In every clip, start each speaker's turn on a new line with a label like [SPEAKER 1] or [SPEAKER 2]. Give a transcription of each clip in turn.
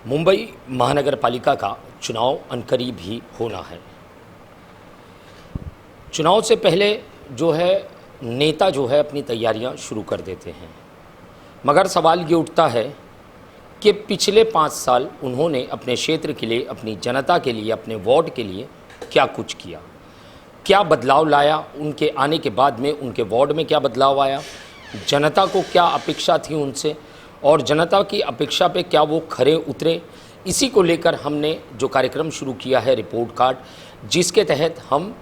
[SPEAKER 1] मुंबई महानगर पालिका का चुनाव अनकरीब ही होना है। चुनाव से पहले जो है नेता जो है अपनी तैयारियां शुरू कर देते हैं, मगर सवाल ये उठता है कि पिछले 5 साल उन्होंने अपने क्षेत्र के लिए, अपनी जनता के लिए, अपने वार्ड के लिए क्या कुछ किया, क्या बदलाव लाया, उनके आने के बाद में उनके वार्ड में क्या बदलाव आया, जनता को क्या अपेक्षा थी उनसे और जनता की अपेक्षा पे क्या वो खरे उतरे। इसी को लेकर हमने जो कार्यक्रम शुरू किया है रिपोर्ट कार्ड, जिसके तहत हम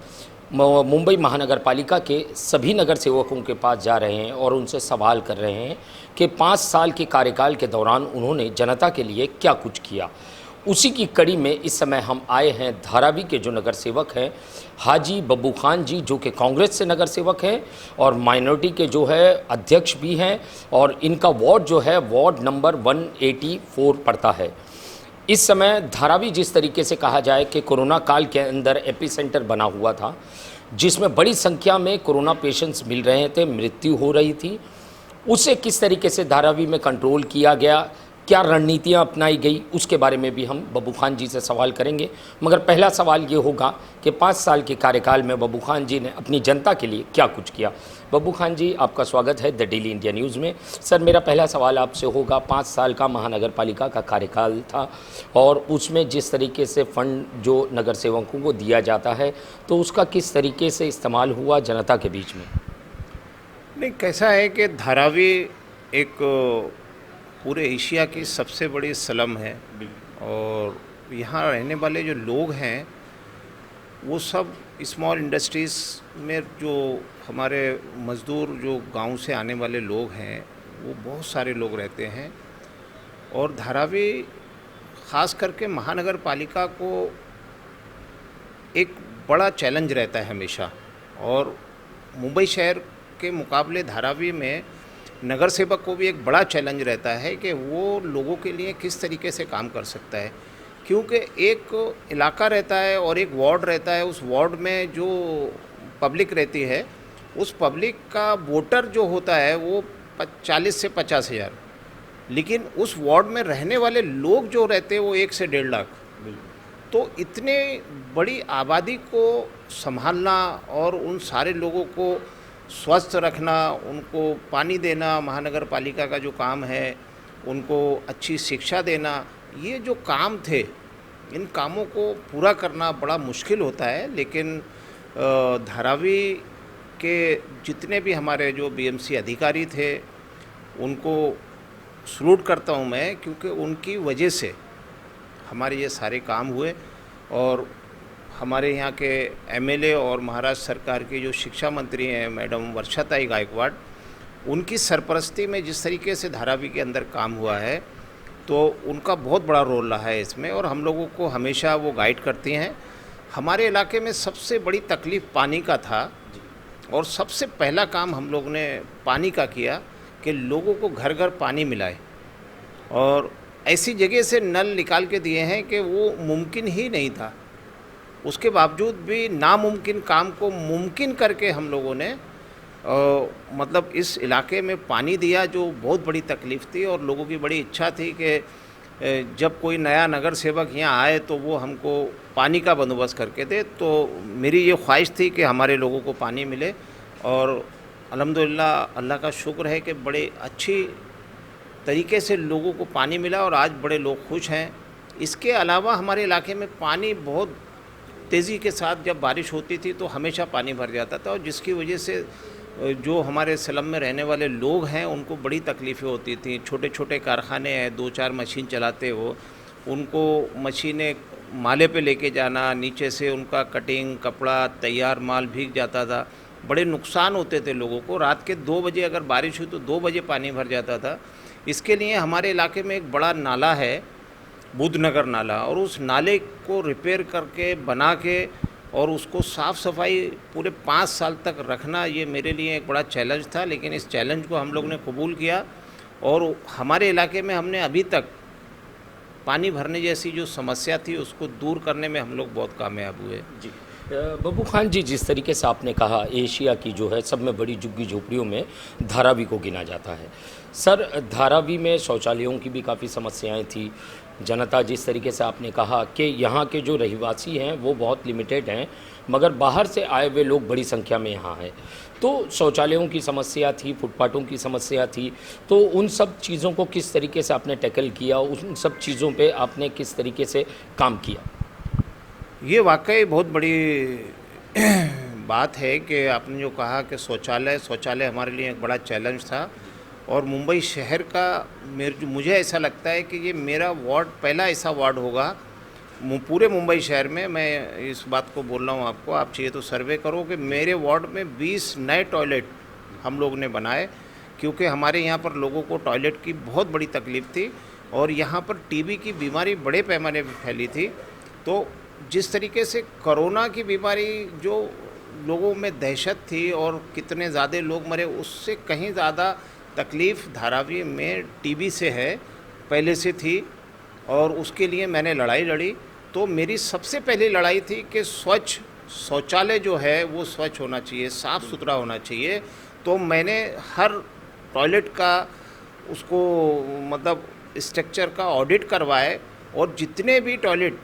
[SPEAKER 1] मुंबई महानगर पालिका के सभी नगर सेवकों के पास जा रहे हैं और उनसे सवाल कर रहे हैं कि 5 साल के कार्यकाल के दौरान उन्होंने जनता के लिए क्या कुछ किया। उसी की कड़ी में इस समय हम आए हैं धारावी के जो नगर सेवक हैं हाजी बब्बू खान जी, जो कि कांग्रेस से नगर सेवक हैं और माइनॉरिटी के जो है अध्यक्ष भी हैं, और इनका वार्ड जो है वार्ड नंबर 184 पड़ता है। इस समय धारावी जिस तरीके से कहा जाए कि कोरोना काल के अंदर एपिसेंटर बना हुआ था, जिसमें बड़ी संख्या में कोरोना पेशेंट्स मिल रहे थे, मृत्यु हो रही थी, उसे किस तरीके से धारावी में कंट्रोल किया गया, क्या रणनीतियां अपनाई गई, उसके बारे में भी हम बब्बू खान जी से सवाल करेंगे। मगर पहला सवाल ये होगा कि 5 साल के कार्यकाल में बब्बू खान जी ने अपनी जनता के लिए क्या कुछ किया। बब्बू खान जी, आपका स्वागत है द डेली इंडिया न्यूज़ में। सर, मेरा पहला सवाल आपसे होगा, 5 साल का महानगर पालिका का कार्यकाल था और उसमें जिस तरीके से फंड जो नगर सेवकों को दिया जाता है, तो उसका किस तरीके से इस्तेमाल हुआ जनता के बीच में?
[SPEAKER 2] नहीं, कैसा है कि धारावी एक पूरे एशिया की सबसे बड़ी स्लम है और यहाँ रहने वाले जो लोग हैं वो सब स्मॉल इंडस्ट्रीज़ में, जो हमारे मज़दूर जो गांव से आने वाले लोग हैं वो बहुत सारे लोग रहते हैं। और धारावी ख़ास करके महानगर पालिका को एक बड़ा चैलेंज रहता है हमेशा, और मुंबई शहर के मुकाबले धारावी में नगर सेवक को भी एक बड़ा चैलेंज रहता है कि वो लोगों के लिए किस तरीके से काम कर सकता है, क्योंकि एक इलाका रहता है और एक वार्ड रहता है। उस वार्ड में जो पब्लिक रहती है, उस पब्लिक का वोटर जो होता है वो 40 से 50 हज़ार, लेकिन उस वार्ड में रहने वाले लोग जो रहते हैं वो 1 से 1.5 लाख। तो इतने बड़ी आबादी को संभालना और उन सारे लोगों को स्वस्थ रखना, उनको पानी देना, महानगर पालिका का जो काम है, उनको अच्छी शिक्षा देना, ये जो काम थे, इन कामों को पूरा करना बड़ा मुश्किल होता है। लेकिन धारावी के जितने भी हमारे जो बीएमसी अधिकारी थे उनको सलूट करता हूँ मैं, क्योंकि उनकी वजह से हमारे ये सारे काम हुए। और हमारे यहाँ के एमएलए और महाराष्ट्र सरकार की जो शिक्षा मंत्री हैं मैडम वर्षाताई गायकवाड़, उनकी सरपरस्ती में जिस तरीके से धारावी के अंदर काम हुआ है, तो उनका बहुत बड़ा रोल रहा है इसमें, और हम लोगों को हमेशा वो गाइड करती हैं। हमारे इलाके में सबसे बड़ी तकलीफ़ पानी का था, और सबसे पहला काम हम लोग ने पानी का किया कि लोगों को घर घर पानी मिलाए, और ऐसी जगह से नल निकाल के दिए हैं कि वो मुमकिन ही नहीं था। उसके बावजूद भी नामुमकिन काम को मुमकिन करके हम लोगों ने मतलब इस इलाके में पानी दिया, जो बहुत बड़ी तकलीफ़ थी। और लोगों की बड़ी इच्छा थी कि जब कोई नया नगर सेवक यहाँ आए तो वो हमको पानी का बंदोबस्त करके दे। तो मेरी ये ख्वाहिश थी कि हमारे लोगों को पानी मिले, और अल्हम्दुलिल्लाह अल्लाह का शुक्र है कि बड़े अच्छी तरीके से लोगों को पानी मिला और आज बड़े लोग खुश हैं। इसके अलावा हमारे इलाके में पानी बहुत तेज़ी के साथ जब बारिश होती थी तो हमेशा पानी भर जाता था, और जिसकी वजह से जो हमारे स्लम में रहने वाले लोग हैं उनको बड़ी तकलीफ़ें होती थी। छोटे छोटे कारखाने हैं, 2-4 मशीन चलाते हो, उनको मशीनें माले पे लेके जाना, नीचे से उनका कटिंग, कपड़ा, तैयार माल भीग जाता था, बड़े नुकसान होते थे लोगों को। रात के 2 बजे अगर बारिश हुई तो 2 बजे पानी भर जाता था। इसके लिए हमारे इलाके में एक बड़ा नाला है, बुद्धनगर नाला, और उस नाले को रिपेयर करके बना के और उसको साफ़ सफाई पूरे 5 साल तक रखना, ये मेरे लिए एक बड़ा चैलेंज था। लेकिन इस चैलेंज को हम लोग ने कबूल किया, और हमारे इलाके में हमने अभी तक पानी भरने जैसी जो समस्या थी उसको दूर करने में हम लोग बहुत कामयाब हुए।
[SPEAKER 1] जी, बब्बू खान जी, जिस तरीके से आपने कहा एशिया की जो है सब में बड़ी झुग्गी झोपड़ियों में धारावी को गिना जाता है। सर, धारावी में शौचालयों की भी काफ़ी समस्याएं थी, जनता जिस तरीके से आपने कहा कि यहाँ के जो रहवासी हैं वो बहुत लिमिटेड हैं, मगर बाहर से आए हुए लोग बड़ी संख्या में यहाँ हैं। तो शौचालयों की समस्या थी, फुटपाथों की समस्या थी, तो उन सब चीज़ों को किस तरीके से आपने टैकल किया, उन सब चीज़ों पे आपने किस तरीके से काम किया?
[SPEAKER 2] ये वाकई बहुत बड़ी बात है कि आपने जो कहा कि शौचालय हमारे लिए एक बड़ा चैलेंज था। और मुंबई शहर का मुझे ऐसा लगता है कि ये मेरा वार्ड पहला ऐसा वार्ड होगा पूरे मुंबई शहर में, मैं इस बात को बोल रहा हूँ आपको, आप चाहिए तो सर्वे करो, कि मेरे वार्ड में 20 नए टॉयलेट हम लोग ने बनाए, क्योंकि हमारे यहाँ पर लोगों को टॉयलेट की बहुत बड़ी तकलीफ़ थी और यहाँ पर टीबी की बीमारी बड़े पैमाने पर फैली थी। तो जिस तरीके से कोरोना की बीमारी जो लोगों में दहशत थी और कितने ज़्यादा लोग मरे, उससे कहीं ज़्यादा तकलीफ़ धारावी में टीबी से है, पहले से थी, और उसके लिए मैंने लड़ाई लड़ी। तो मेरी सबसे पहली लड़ाई थी कि स्वच्छ शौचालय जो है वो स्वच्छ होना चाहिए, साफ़ सुथरा होना चाहिए। तो मैंने हर टॉयलेट का उसको मतलब स्ट्रक्चर का ऑडिट करवाए, और जितने भी टॉयलेट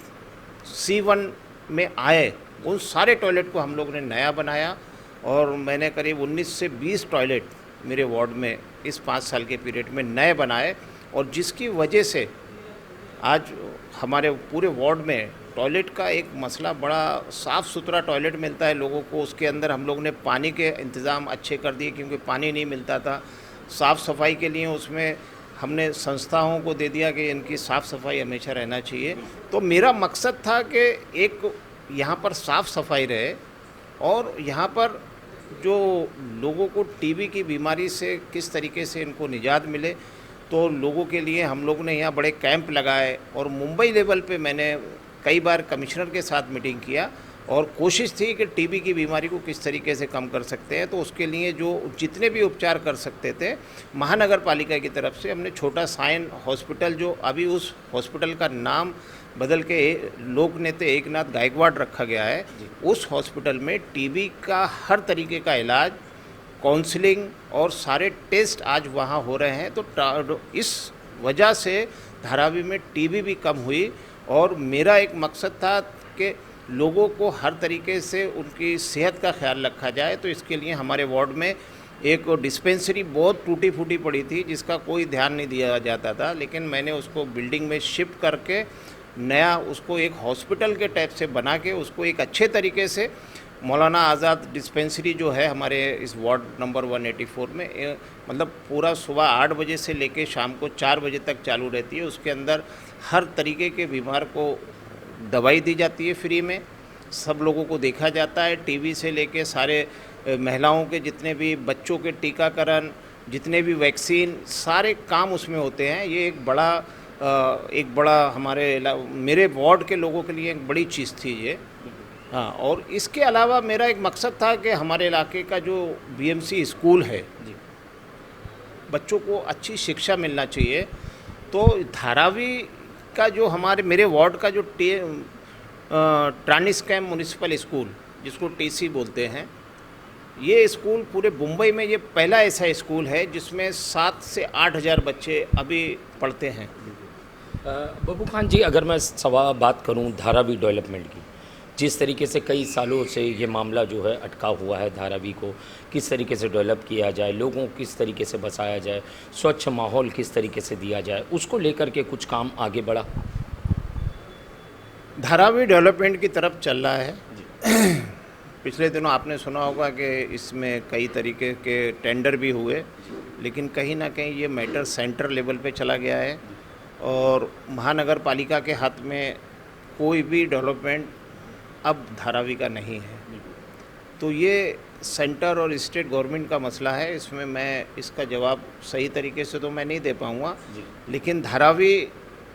[SPEAKER 2] C1 में आए उन सारे टॉयलेट को हम लोग ने नया बनाया। और मैंने करीब 19 से 20 टॉयलेट मेरे वार्ड में इस 5 साल के पीरियड में नए बनाए, और जिसकी वजह से आज हमारे पूरे वार्ड में टॉयलेट का एक मसला, बड़ा साफ़ सुथरा टॉयलेट मिलता है लोगों को। उसके अंदर हम लोग ने पानी के इंतज़ाम अच्छे कर दिए, क्योंकि पानी नहीं मिलता था। साफ़ सफाई के लिए उसमें हमने संस्थाओं को दे दिया कि इनकी साफ़ सफाई हमेशा रहना चाहिए। तो मेरा मकसद था कि एक यहाँ पर साफ़ सफाई रहे, और यहाँ पर जो लोगों को टीबी की बीमारी से किस तरीके से इनको निजात मिले। तो लोगों के लिए हम लोग ने यहाँ बड़े कैंप लगाए, और मुंबई लेवल पे मैंने कई बार कमिश्नर के साथ मीटिंग किया, और कोशिश थी कि टीबी की बीमारी को किस तरीके से कम कर सकते हैं। तो उसके लिए जो जितने भी उपचार कर सकते थे, महानगर पालिका की तरफ से हमने छोटा साइन हॉस्पिटल, जो अभी उस हॉस्पिटल का नाम बदल के लोक नेता एकनाथ गायकवाड़ रखा गया है, उस हॉस्पिटल में टीबी का हर तरीके का इलाज, काउंसलिंग और सारे टेस्ट आज वहाँ हो रहे हैं। तो इस वजह से धारावी में टीबी भी कम हुई, और मेरा एक मकसद था कि लोगों को हर तरीके से उनकी सेहत का ख्याल रखा जाए। तो इसके लिए हमारे वार्ड में एक डिस्पेंसरी बहुत टूटी फूटी पड़ी थी, जिसका कोई ध्यान नहीं दिया जाता था, लेकिन मैंने उसको बिल्डिंग में शिफ्ट करके नया उसको एक हॉस्पिटल के टाइप से बना के उसको एक अच्छे तरीके से, मौलाना आज़ाद डिस्पेंसरी जो है हमारे इस वार्ड नंबर 184 में, मतलब पूरा सुबह 8 बजे से लेके शाम को 4 बजे तक चालू रहती है। उसके अंदर हर तरीके के बीमार को दवाई दी जाती है फ्री में, सब लोगों को देखा जाता है, टीबी से लेके सारे महिलाओं के जितने भी बच्चों के टीकाकरण, जितने भी वैक्सीन, सारे काम उसमें होते हैं। ये एक बड़ा मेरे वार्ड के लोगों के लिए एक बड़ी चीज़ थी ये। हाँ, और इसके अलावा मेरा एक मकसद था कि हमारे इलाके का जो BMC स्कूल है, बच्चों को अच्छी शिक्षा मिलना चाहिए। तो धारावी का जो मेरे वार्ड का जो ट्रांसकैम म्यूनिसिपल स्कूल, जिसको TC बोलते हैं, ये स्कूल पूरे मुंबई में ये पहला ऐसा स्कूल है जिसमें 7 से 8 हज़ार बच्चे अभी पढ़ते हैं।
[SPEAKER 1] बब्बू खान जी, अगर मैं बात करूं धारावी डेवलपमेंट की, जिस तरीके से कई सालों से ये मामला जो है अटका हुआ है, धारावी को किस तरीके से डेवलप किया जाए, लोगों को किस तरीके से बसाया जाए, स्वच्छ माहौल किस तरीके से दिया जाए, उसको लेकर के कुछ काम आगे बढ़ा?
[SPEAKER 2] धारावी डेवलपमेंट की तरफ चल रहा है। पिछले दिनों आपने सुना होगा कि इसमें कई तरीके के टेंडर भी हुए, लेकिन कहीं ना कहीं ये मैटर सेंटर लेवल पे चला गया है, और महानगर पालिका के हाथ में कोई भी डेवलपमेंट अब धारावी का नहीं है। तो ये सेंटर और स्टेट गवर्नमेंट का मसला है, इसमें मैं इसका जवाब सही तरीके से तो मैं नहीं दे पाऊँगा, लेकिन धारावी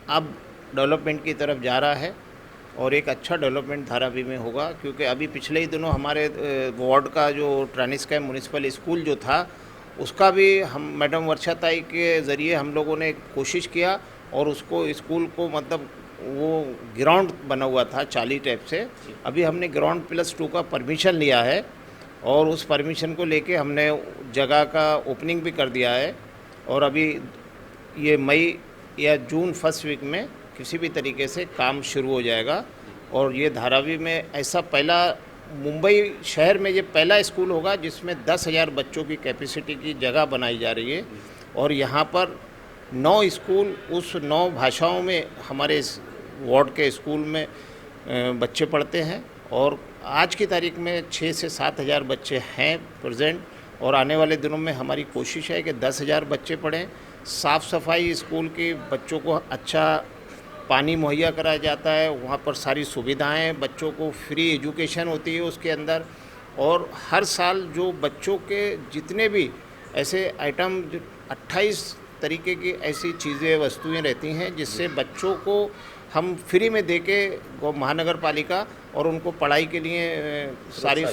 [SPEAKER 2] अब डेवलपमेंट की तरफ जा रहा है, और एक अच्छा डेवलपमेंट धारावी में होगा। क्योंकि अभी पिछले ही दिनों हमारे वार्ड का जो ट्रांसकैम म्यूनिसिपल स्कूल जो था, उसका भी हम मैडम वर्षा ताई के ज़रिए हम लोगों ने कोशिश किया, और उसको स्कूल को मतलब वो ग्राउंड बना हुआ था चाली टाइप से, अभी हमने ग्राउंड +2 का परमिशन लिया है, और उस परमिशन को लेके हमने जगह का ओपनिंग भी कर दिया है, और अभी ये मई या जून फर्स्ट वीक में किसी भी तरीके से काम शुरू हो जाएगा। और ये धारावी में ऐसा पहला, मुंबई शहर में ये पहला स्कूल होगा जिसमें 10,000 बच्चों की कैपेसिटी की जगह बनाई जा रही है। और यहाँ पर 9 स्कूल, उस 9 भाषाओं में हमारे इस वार्ड के स्कूल में बच्चे पढ़ते हैं। और आज की तारीख में 6 से 7,000 बच्चे हैं प्रेजेंट। और आने वाले दिनों में हमारी कोशिश है कि 10,000 बच्चे पढ़ें। साफ़ सफाई स्कूल की, बच्चों को अच्छा पानी मुहैया कराया जाता है, वहाँ पर सारी सुविधाएं, बच्चों को फ्री एजुकेशन होती है उसके अंदर। और हर साल जो बच्चों के जितने भी ऐसे आइटम, 28 तरीके की ऐसी चीज़ें, वस्तुएं रहती हैं जिससे बच्चों को हम फ्री में दे के महानगर पालिका और उनको पढ़ाई के लिए सारी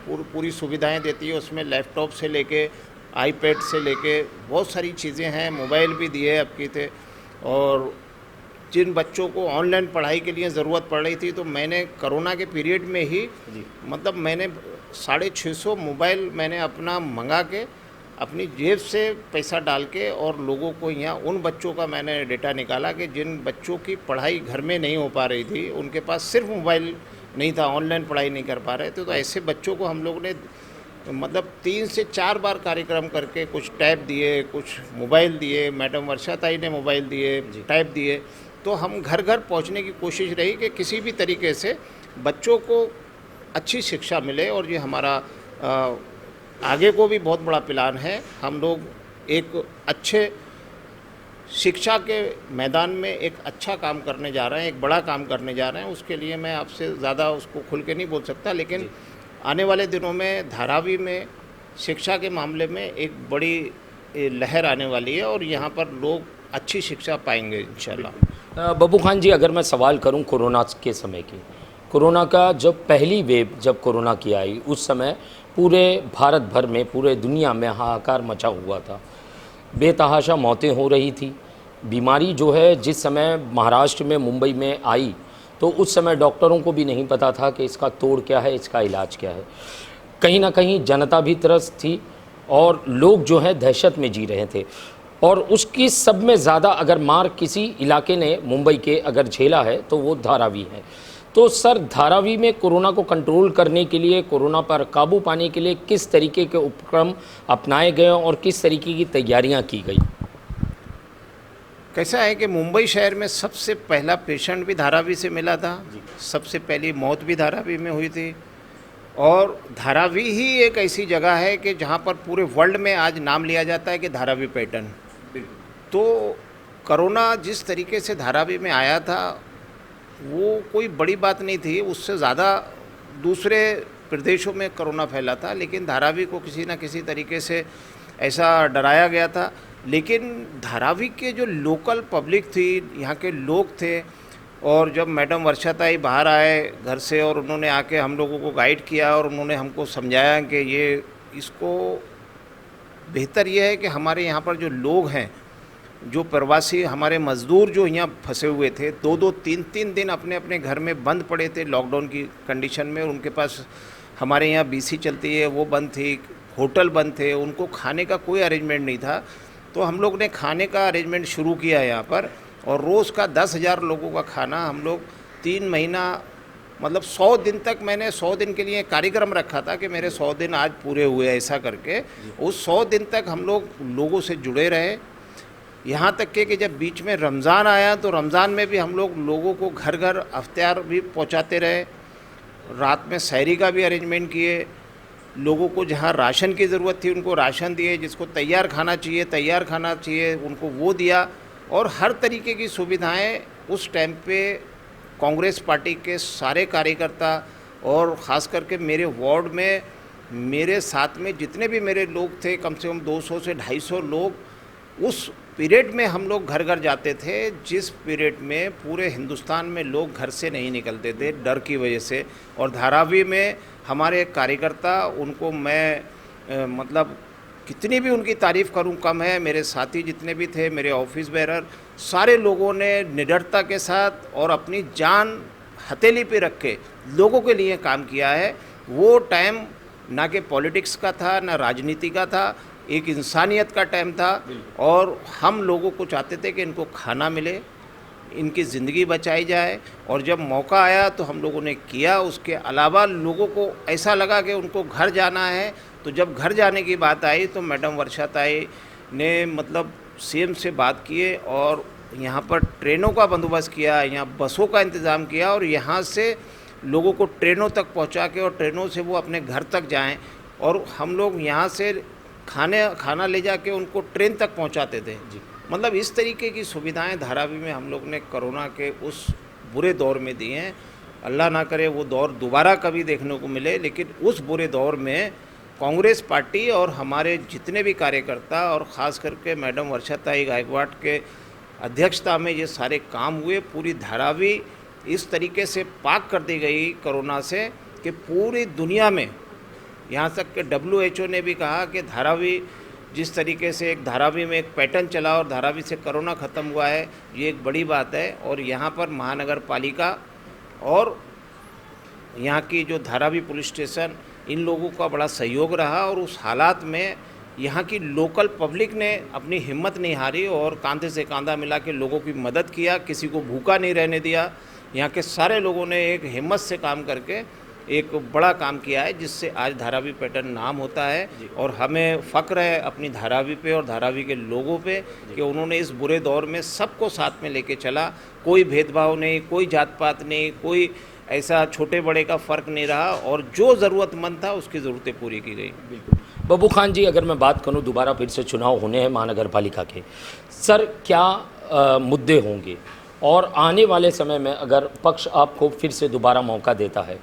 [SPEAKER 2] पूरी सुविधाएं देती है। उसमें लैपटॉप से लेके आईपैड से लेके बहुत सारी चीज़ें हैं, मोबाइल भी दिए अब की थे। और जिन बच्चों को ऑनलाइन पढ़ाई के लिए ज़रूरत पड़ रही थी, तो मैंने कोरोना के पीरियड में ही मतलब मैंने 650 मोबाइल मैंने अपना मंगा के अपनी जेब से पैसा डाल के और लोगों को यहाँ उन बच्चों का मैंने डेटा निकाला कि जिन बच्चों की पढ़ाई घर में नहीं हो पा रही थी, उनके पास सिर्फ मोबाइल नहीं था, ऑनलाइन पढ़ाई नहीं कर पा रहे थे। तो ऐसे बच्चों को हम लोग ने मतलब 3 से 4 बार कार्यक्रम करके कुछ टैब दिए, कुछ मोबाइल दिए, मैडम वर्षा ताई ने मोबाइल दिए, टैब दिए। तो हम घर घर पहुंचने की कोशिश रही कि किसी भी तरीके से बच्चों को अच्छी शिक्षा मिले। और ये हमारा आगे को भी बहुत बड़ा प्लान है। हम लोग एक अच्छे शिक्षा के मैदान में एक अच्छा काम करने जा रहे हैं, एक बड़ा काम करने जा रहे हैं। उसके लिए मैं आपसे ज़्यादा उसको खुल के नहीं बोल सकता, लेकिन आने वाले दिनों में धारावी में शिक्षा के मामले में एक बड़ी लहर आने वाली है और यहाँ पर लोग अच्छी शिक्षा पाएंगे इंशाल्लाह।
[SPEAKER 1] बब्बू खान जी, अगर मैं सवाल करूं कोरोना के समय की, कोरोना का जब पहली वेव जब कोरोना की आई, उस समय पूरे भारत भर में, पूरे दुनिया में हाहाकार मचा हुआ था, बेतहाशा मौतें हो रही थी। बीमारी जो है जिस समय महाराष्ट्र में, मुंबई में आई, तो उस समय डॉक्टरों को भी नहीं पता था कि इसका तोड़ क्या है, इसका इलाज क्या है। कहीं ना कहीं जनता भी त्रस्त थी और लोग जो है दहशत में जी रहे थे। और उसकी सब में ज़्यादा अगर मार किसी इलाके ने मुंबई के अगर झेला है तो वो धारावी है। तो सर, धारावी में कोरोना को कंट्रोल करने के लिए, कोरोना पर काबू पाने के लिए किस तरीके के उपक्रम अपनाए गए और किस तरीके की तैयारियां की गई?
[SPEAKER 2] कैसा है कि मुंबई शहर में सबसे पहला पेशेंट भी धारावी से मिला था, सबसे पहली मौत भी धारावी में हुई थी। और धारावी ही एक ऐसी जगह है कि जहाँ पर पूरे वर्ल्ड में आज नाम लिया जाता है कि धारावी पैटर्न। तो कोरोना जिस तरीके से धारावी में आया था वो कोई बड़ी बात नहीं थी, उससे ज़्यादा दूसरे प्रदेशों में कोरोना फैला था, लेकिन धारावी को किसी न किसी तरीके से ऐसा डराया गया था। लेकिन धारावी के जो लोकल पब्लिक थी, यहाँ के लोग थे, और जब मैडम वर्षा ताई बाहर आए घर से और उन्होंने आके हम लोगों को गाइड किया और उन्होंने हमको समझाया कि ये इसको बेहतर ये है कि हमारे यहाँ पर जो लोग हैं, जो प्रवासी हमारे मज़दूर जो यहाँ फंसे हुए थे, 2-2, 3-3 दिन अपने अपने घर में बंद पड़े थे लॉकडाउन की कंडीशन में, और उनके पास हमारे यहाँ बीसी चलती है वो बंद थी, होटल बंद थे, उनको खाने का कोई अरेंजमेंट नहीं था। तो हम लोग ने खाने का अरेंजमेंट शुरू किया यहाँ पर, और रोज़ का 10,000 लोगों का खाना हम लोग 3 महीना, मतलब 100 दिन तक, मैंने 100 दिन के लिए कार्यक्रम रखा था कि मेरे 100 दिन आज पूरे हुए, ऐसा करके उस 100 दिन तक हम लोग लोगों से जुड़े रहे। यहाँ तक कि जब बीच में रमज़ान आया तो रमज़ान में भी हम लोग लोगों को घर घर अफ्तार भी पहुँचाते रहे, रात में सहरी का भी अरेंजमेंट किए, लोगों को जहाँ राशन की ज़रूरत थी उनको राशन दिए, जिसको तैयार खाना चाहिए उनको वो दिया। और हर तरीके की सुविधाएं उस टाइम पे कांग्रेस पार्टी के सारे कार्यकर्ता और ख़ास करके मेरे वार्ड में मेरे साथ में जितने भी मेरे लोग थे, कम से कम 200 से 250 लोग, उस पीरियड में हम लोग घर घर जाते थे, जिस पीरियड में पूरे हिंदुस्तान में लोग घर से नहीं निकलते थे डर की वजह से। और धारावी में हमारे कार्यकर्ता, उनको मैं मतलब कितनी भी उनकी तारीफ़ करूं कम है। मेरे साथी जितने भी थे, मेरे ऑफिस बेरर, सारे लोगों ने निडरता के साथ और अपनी जान हथेली पे रख के लोगों के लिए काम किया है। वो टाइम ना कि पॉलिटिक्स का था, ना राजनीति का था, एक इंसानियत का टाइम था। और हम लोगों को चाहते थे कि इनको खाना मिले, इनकी ज़िंदगी बचाई जाए। और जब मौका आया तो हम लोगों ने किया। उसके अलावा लोगों को ऐसा लगा कि उनको घर जाना है, तो जब घर जाने की बात आई तो मैडम वर्षा ताई ने मतलब सीएम से बात किए और यहाँ पर ट्रेनों का बंदोबस्त किया, यहाँ बसों का इंतज़ाम किया और यहाँ से लोगों को ट्रेनों तक पहुँचा के और ट्रेनों से वो अपने घर तक जाएं। और हम लोग यहाँ से खाना ले जाके उनको ट्रेन तक पहुँचाते थे। मतलब इस तरीके की सुविधाएं धारावी में हम लोग ने कोरोना के उस बुरे दौर में दी हैं। अल्लाह ना करे वो दौर दोबारा कभी देखने को मिले, लेकिन उस बुरे दौर में कांग्रेस पार्टी और हमारे जितने भी कार्यकर्ता और ख़ास करके मैडम वर्षा ताई गायकवाड़ के अध्यक्षता में ये सारे काम हुए। पूरी धारावी इस तरीके से पाक कर दी गई कोरोना से कि पूरी दुनिया में, यहाँ तक कि WHO ने भी कहा कि धारावी जिस तरीके से एक धारावी में एक पैटर्न चला और धारावी से कोरोना ख़त्म हुआ है, ये एक बड़ी बात है। और यहाँ पर महानगर पालिका और यहाँ की जो धारावी पुलिस स्टेशन, इन लोगों का बड़ा सहयोग रहा और उस हालात में यहाँ की लोकल पब्लिक ने अपनी हिम्मत नहीं हारी और कांधे से कांधा मिला के लोगों की मदद किया, किसी को भूखा नहीं रहने दिया। यहाँ के सारे लोगों ने एक हिम्मत से काम करके एक बड़ा काम किया है, जिससे आज धारावी पैटर्न नाम होता है। और हमें फ़ख्र है अपनी धारावी पे और धारावी के लोगों पे कि उन्होंने इस बुरे दौर में सबको साथ में लेके चला। कोई भेदभाव नहीं, कोई जात पात नहीं, कोई ऐसा छोटे बड़े का फ़र्क नहीं रहा और जो ज़रूरतमंद था उसकी ज़रूरतें पूरी की गई।
[SPEAKER 1] बिल्कुल। बब्बू खान जी, अगर मैं बात करूं, दोबारा फिर से चुनाव होने हैं महानगर पालिका के, सर क्या मुद्दे होंगे और आने वाले समय में अगर पक्ष आपको फिर से दोबारा मौका देता है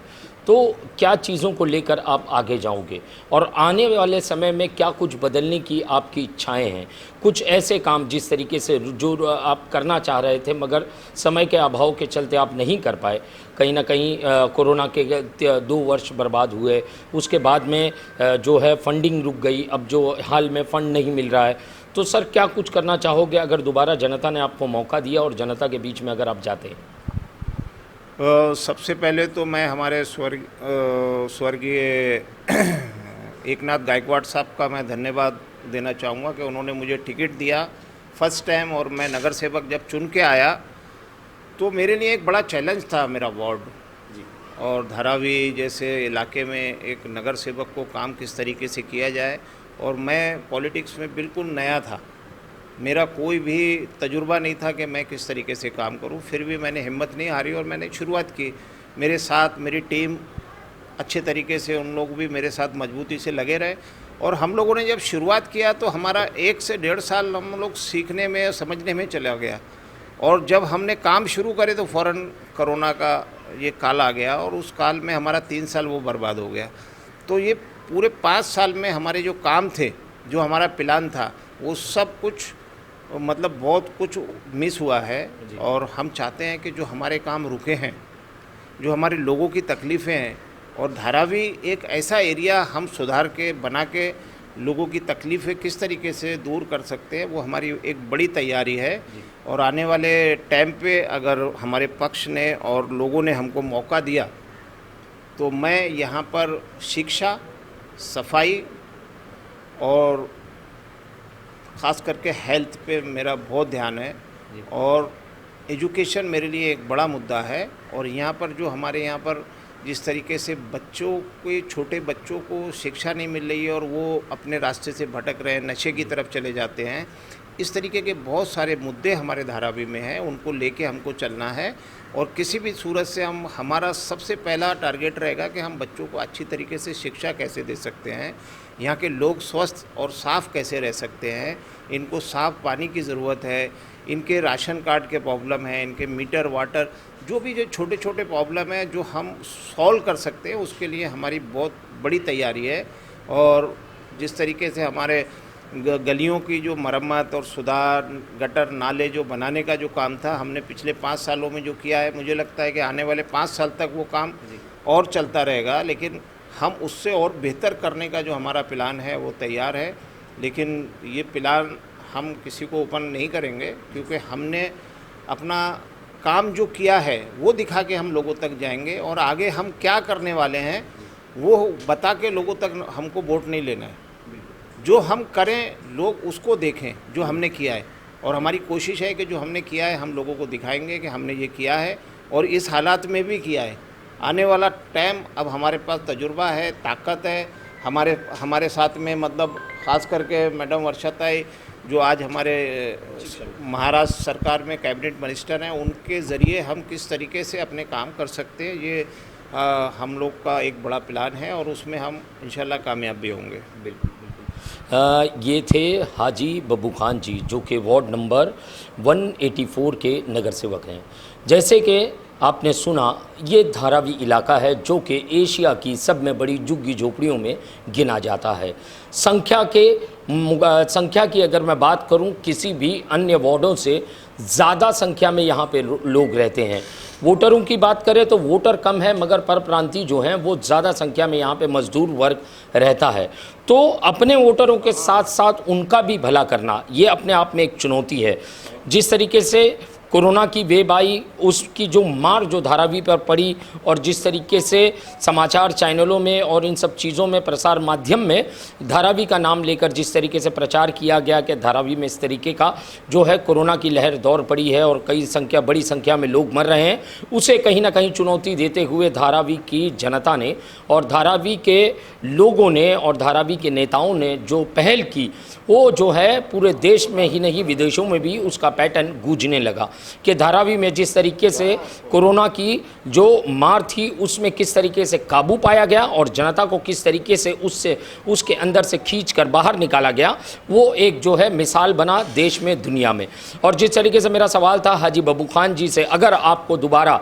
[SPEAKER 1] तो क्या चीज़ों को लेकर आप आगे जाओगे और आने वाले समय में क्या कुछ बदलने की आपकी इच्छाएं हैं? कुछ ऐसे काम जिस तरीके से जो आप करना चाह रहे थे मगर समय के अभाव के चलते आप नहीं कर पाए, कहीं ना कहीं कोरोना के 2 वर्ष बर्बाद हुए, उसके बाद में जो है फंडिंग रुक गई, अब जो हाल में फ़ंड नहीं मिल रहा है, तो सर क्या कुछ करना चाहोगे अगर दोबारा जनता ने आपको मौका दिया और जनता के बीच में अगर आप जाते हैं?
[SPEAKER 2] सबसे पहले तो मैं हमारे स्वर्गीय एकनाथ गायकवाड़ साहब का मैं धन्यवाद देना चाहूँगा कि उन्होंने मुझे टिकट दिया फर्स्ट टाइम। और मैं नगर सेवक जब चुन के आया तो मेरे लिए एक बड़ा चैलेंज था मेरा वार्ड जी। और धारावी जैसे इलाके में एक नगर सेवक को काम किस तरीके से किया जाए, और मैं पॉलिटिक्स में बिल्कुल नया था, मेरा कोई भी तजुर्बा नहीं था कि मैं किस तरीके से काम करूं। फिर भी मैंने हिम्मत नहीं हारी और मैंने शुरुआत की। मेरे साथ मेरी टीम अच्छे तरीके से, उन लोग भी मेरे साथ मजबूती से लगे रहे। और हम लोगों ने जब शुरुआत किया तो हमारा 1 से 1.5 साल हम लोग सीखने में समझने में चला गया, और जब हमने काम शुरू करे तो फ़ौरन कोरोना का ये काल आ गया और उस काल में हमारा 3 साल वो बर्बाद हो गया। तो ये पूरे 5 साल में हमारे जो काम थे, जो हमारा प्लान था, वो सब कुछ मतलब बहुत कुछ मिस हुआ है। और हम चाहते हैं कि जो हमारे काम रुके हैं, जो हमारे लोगों की तकलीफ़ें हैं, और धारावी एक ऐसा एरिया हम सुधार के बना के लोगों की तकलीफ़ें किस तरीके से दूर कर सकते हैं, वो हमारी एक बड़ी तैयारी है। और आने वाले टाइम पे अगर हमारे पक्ष ने और लोगों ने हमको मौका दिया तो मैं यहाँ पर शिक्षा, सफाई और ख़ास करके हेल्थ पे मेरा बहुत ध्यान है, और एजुकेशन मेरे लिए एक बड़ा मुद्दा है। और यहाँ पर जो हमारे यहाँ पर जिस तरीके से बच्चों को, छोटे बच्चों को शिक्षा नहीं मिल रही है और वो अपने रास्ते से भटक रहे हैं, नशे की तरफ चले जाते हैं, इस तरीके के बहुत सारे मुद्दे हमारे धारावी में हैं, उनको लेके हमको चलना है। और किसी भी सूरत से हमारा सबसे पहला टारगेट रहेगा कि हम बच्चों को अच्छी तरीके से शिक्षा कैसे दे सकते हैं, यहाँ के लोग स्वस्थ और साफ़ कैसे रह सकते हैं, इनको साफ़ पानी की ज़रूरत है, इनके राशन कार्ड के प्रॉब्लम है, इनके मीटर वाटर, जो भी जो छोटे छोटे प्रॉब्लम है जो हम सॉल्व कर सकते हैं, उसके लिए हमारी बहुत बड़ी तैयारी है। और जिस तरीके से हमारे गलियों की जो मरम्मत और सुधार, गटर नाले जो बनाने का जो काम था, हमने पिछले 5 सालों में जो किया है, मुझे लगता है कि आने वाले 5 साल तक वो काम और चलता रहेगा। लेकिन हम उससे और बेहतर करने का जो हमारा प्लान है वो तैयार है। लेकिन ये प्लान हम किसी को ओपन नहीं करेंगे, क्योंकि हमने अपना काम जो किया है वो दिखा के हम लोगों तक जाएंगे, और आगे हम क्या करने वाले हैं वो बता के लोगों तक हमको वोट नहीं लेना है। जो हम करें लोग उसको देखें जो हमने किया है, और हमारी कोशिश है कि जो हमने किया है हम लोगों को दिखाएंगे कि हमने ये किया है और इस हालात में भी किया है। आने वाला टाइम, अब हमारे पास तजुर्बा है, ताकत है, हमारे साथ में मतलब ख़ास करके मैडम वर्षाताई जो आज हमारे महाराष्ट्र सरकार में कैबिनेट मिनिस्टर हैं, उनके ज़रिए हम किस तरीके से अपने काम कर सकते हैं, ये हम लोग का एक बड़ा प्लान है और उसमें हम इंशाल्लाह कामयाब भी होंगे।
[SPEAKER 1] बिल्कुल। ये थे हाजी बब्बू खान जी, जो कि वार्ड नंबर 184 के नगर सेवक हैं। जैसे कि आपने सुना, ये धारावी इलाका है जो कि एशिया की सब में बड़ी झुग्गी झोपड़ियों में गिना जाता है। संख्या की अगर मैं बात करूं, किसी भी अन्य वार्डों से ज़्यादा संख्या में यहाँ पे लोग रहते हैं। वोटरों की बात करें तो वोटर कम है, मगर परप्रांतीय जो हैं वो ज़्यादा संख्या में यहाँ पे मजदूर वर्ग रहता है। तो अपने वोटरों के साथ साथ उनका भी भला करना, ये अपने आप में एक चुनौती है। जिस तरीके से कोरोना की वेव आई, उसकी जो मार जो धारावी पर पड़ी, और जिस तरीके से समाचार चैनलों में और इन सब चीज़ों में, प्रसार माध्यम में धारावी का नाम लेकर जिस तरीके से प्रचार किया गया कि धारावी में इस तरीके का जो है कोरोना की लहर दौड़ पड़ी है और बड़ी संख्या में लोग मर रहे हैं, उसे कहीं ना कहीं चुनौती देते हुए धारावी की जनता ने और धारावी के लोगों ने और धारावी के नेताओं ने जो पहल की, वो जो है पूरे देश में ही नहीं विदेशों में भी उसका पैटर्न गूंजने लगा कि धारावी में जिस तरीके से कोरोना की जो मार थी उसमें किस तरीके से काबू पाया गया और जनता को किस तरीके से उसके अंदर से खींचकर बाहर निकाला गया, वो एक जो है मिसाल बना देश में, दुनिया में। और जिस तरीके से मेरा सवाल था हाजी बब्बू खान जी से, अगर आपको दोबारा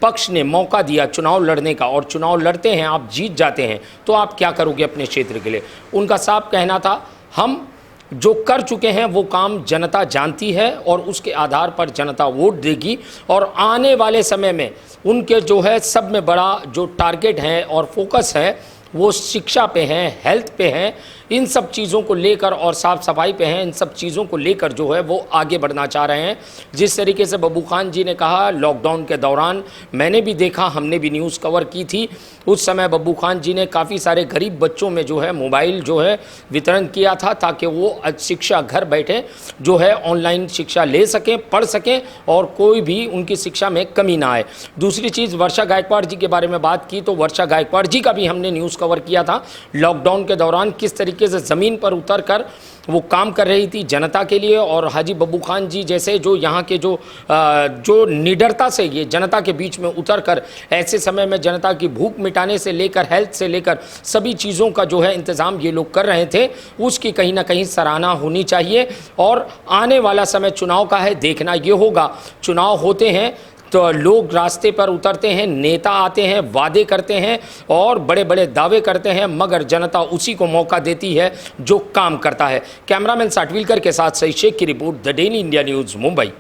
[SPEAKER 1] पक्ष ने मौका दिया चुनाव लड़ने का और चुनाव लड़ते हैं, आप जीत जाते हैं, तो आप क्या करोगे अपने क्षेत्र के लिए? उनका साफ कहना था, हम जो कर चुके हैं वो काम जनता जानती है और उसके आधार पर जनता वोट देगी। और आने वाले समय में उनके जो है सब में बड़ा जो टारगेट है और फोकस है वो शिक्षा पे हैं, हेल्थ पे हैं, इन सब चीज़ों को लेकर, और साफ़ सफाई पे हैं। इन सब चीज़ों को लेकर जो है वो आगे बढ़ना चाह रहे हैं। जिस तरीके से बब्बू खान जी ने कहा, लॉकडाउन के दौरान मैंने भी देखा, हमने भी न्यूज़ कवर की थी, उस समय बब्बू खान जी ने काफ़ी सारे गरीब बच्चों में जो है मोबाइल जो है वितरण किया था ताकि वो शिक्षा घर बैठे जो है ऑनलाइन शिक्षा ले सकें, पढ़ सकें और कोई भी उनकी शिक्षा में कमी ना आए। दूसरी चीज़, वर्षा गायकवाड़ जी के बारे में बात की तो वर्षा गायकवाड़ जी का भी हमने न्यूज़ कवर किया था। लॉकडाउन के दौरान किस तरीके से ज़मीन पर उतर कर वो काम कर रही थी जनता के लिए, और हाजी बब्बू खान जी जैसे जो यहाँ के जो निडरता से ये जनता के बीच में उतर कर ऐसे समय में जनता की भूख मिटाने से लेकर हेल्थ से लेकर सभी चीज़ों का जो है इंतज़ाम ये लोग कर रहे थे, उसकी कहीं ना कहीं सराहना होनी चाहिए। और आने वाला समय चुनाव का है, देखना ये होगा, चुनाव होते हैं तो लोग रास्ते पर उतरते हैं, नेता आते हैं, वादे करते हैं और बड़े बड़े दावे करते हैं, मगर जनता उसी को मौका देती है जो काम करता है। कैमरामैन साटविलकर के साथ सही शेख की report, the daily India news, Mumbai.